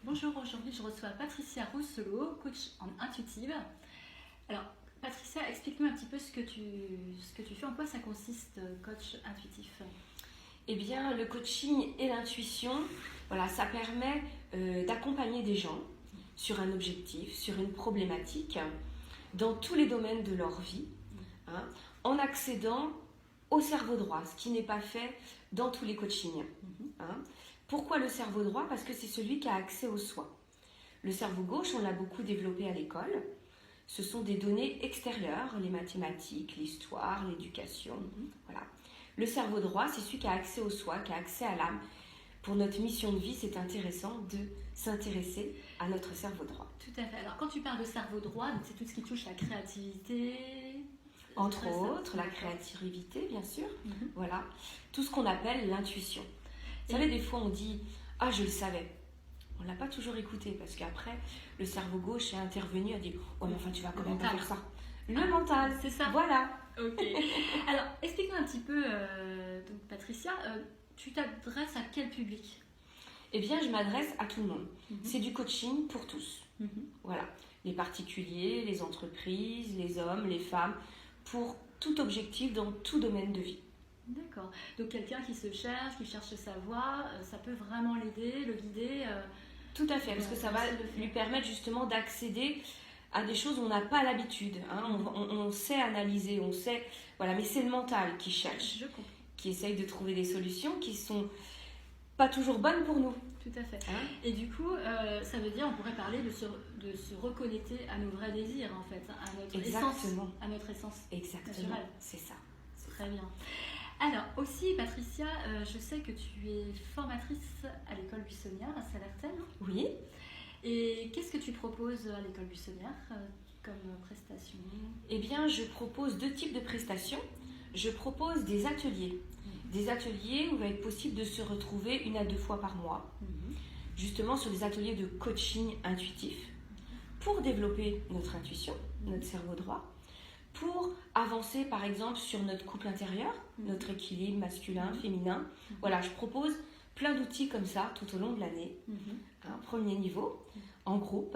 Bonjour, aujourd'hui je reçois Patricia Rousselo, coach en intuitive. Alors Patricia, explique-nous un petit peu ce que tu fais, en quoi ça consiste, coach intuitif. Eh bien, le coaching et l'intuition, voilà, ça permet d'accompagner des gens sur un objectif, sur une problématique, dans tous les domaines de leur vie, hein, en accédant au cerveau droit, ce qui n'est pas fait dans tous les coachings. Hein. Pourquoi le cerveau droit? Parce que c'est celui qui a accès au soi. Le cerveau gauche, on l'a beaucoup développé à l'école. Ce sont des données extérieures, les mathématiques, l'histoire, l'éducation. Voilà. Le cerveau droit, c'est celui qui a accès au soi, qui a accès à l'âme. Pour notre mission de vie, c'est intéressant de s'intéresser à notre cerveau droit. Tout à fait. Alors quand tu parles de cerveau droit, c'est tout ce qui touche la créativité. Entre autres, la créativité, bien sûr. Voilà. Tout ce qu'on appelle l'intuition. Vous savez, des fois, on dit « Ah, je le savais ». On ne l'a pas toujours écouté parce qu'après, le cerveau gauche est intervenu et a dit « Oh, mais enfin, tu vas quand même pas faire ça ». Le mental, c'est ça. Voilà. Ok. Alors, explique-nous un petit peu, donc, Patricia, tu t'adresses à quel public? Eh bien, je m'adresse à tout le monde. C'est du coaching pour tous. Voilà. Les particuliers, les entreprises, les hommes, les femmes, pour tout objectif dans tout domaine de vie. D'accord. Donc quelqu'un qui se cherche, qui cherche sa voie, ça peut vraiment l'aider, le guider. Tout à fait, parce que ça va lui permettre justement d'accéder à des choses où on n'a pas l'habitude. Hein. On sait analyser, on sait... Voilà, mais c'est le mental qui cherche, qui essaye de trouver des solutions qui sont pas toujours bonnes pour nous. Tout à fait. Hein? Et du coup, ça veut dire, on pourrait parler de se reconnecter à nos vrais désirs, en fait, à notre Exactement. essence. À notre essence. Exactement. Naturelle. C'est ça. Très bien. Alors, aussi, Patricia, je sais que tu es formatrice à l'école buissonnière à Salertaine. Oui. Et qu'est-ce que tu proposes à l'école buissonnière comme prestation? Eh bien, je propose deux types de prestations. Je propose des ateliers. Des ateliers où il va être possible de se retrouver 1 à 2 fois par mois. Justement, sur des ateliers de coaching intuitif pour développer notre intuition, notre cerveau droit. Pour avancer par exemple sur notre couple intérieur, notre équilibre masculin, féminin. Voilà, je propose plein d'outils comme ça tout au long de l'année. Un premier niveau, en groupe.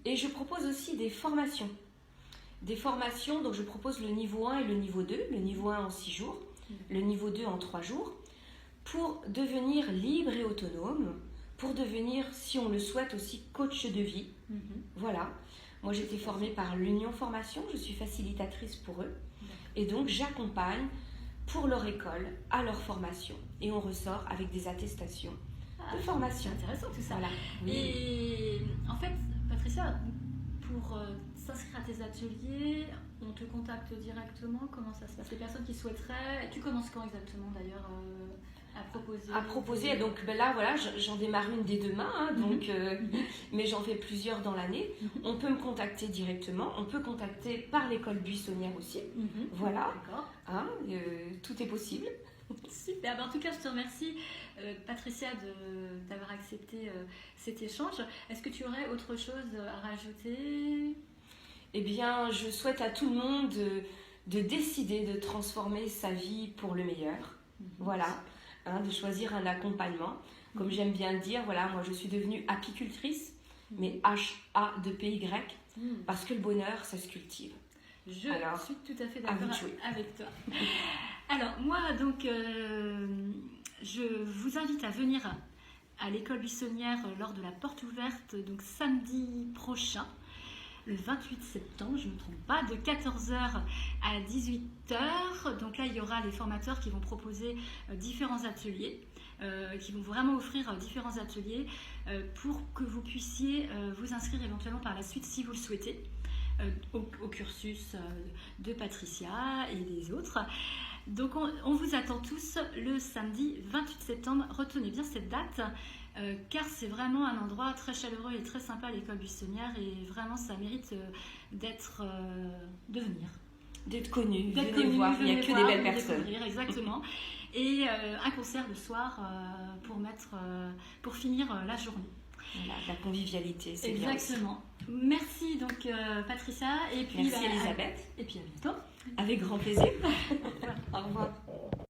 Et je propose aussi des formations. Des formations, donc je propose le niveau 1 et le niveau 2. Le niveau 1 en 6 jours, le niveau 2 en 3 jours. Pour devenir libre et autonome, pour devenir, si on le souhaite aussi, coach de vie. Voilà. Moi, j'ai été formée par l'Union Formation, je suis facilitatrice pour eux. Et donc, j'accompagne pour leur école, à leur formation. Et on ressort avec des attestations de formation. C'est intéressant tout ça. Voilà. Oui. Et en fait, Patricia, pour s'inscrire à tes ateliers, on te contacte directement? Comment ça se passe? Les personnes qui souhaiteraient... Tu commences quand exactement d'ailleurs à proposer? À proposer, donc ben là voilà, j'en démarre une dès demain, hein, donc, mais j'en fais plusieurs dans l'année. On peut me contacter directement, on peut contacter par l'école buissonnière aussi. Voilà, hein, tout est possible. Super, ben, en tout cas je te remercie Patricia d'avoir accepté cet échange. Est-ce que tu aurais autre chose à rajouter? Eh bien, je souhaite à tout le monde de décider de transformer sa vie pour le meilleur. Voilà. Hein, de choisir un accompagnement. Comme j'aime bien le dire, voilà, moi je suis devenue apicultrice, mais H-A-P-Y, parce que le bonheur, ça se cultive. Je suis tout à fait d'accord avec toi. Alors, moi, donc, je vous invite à venir à l'école buissonnière lors de la porte ouverte, donc samedi prochain. Le 28 septembre, je ne me trompe pas, de 14h à 18h. Donc là, il y aura les formateurs qui vont proposer différents ateliers, qui vont vraiment offrir différents ateliers pour que vous puissiez vous inscrire éventuellement par la suite, si vous le souhaitez, au cursus de Patricia et des autres. Donc on vous attend tous le samedi 28 septembre. Retenez bien cette date. Car c'est vraiment un endroit très chaleureux et très sympa, l'école buissonnière, et vraiment ça mérite de venir. D'être connu, venez voir, il n'y a que des belles personnes. Exactement. Et un concert le soir pour finir la journée. Voilà, la convivialité, c'est bien. Exactement. Merci donc Patricia. Et puis, merci Elisabeth. Et puis à bientôt. Avec grand plaisir. Au revoir.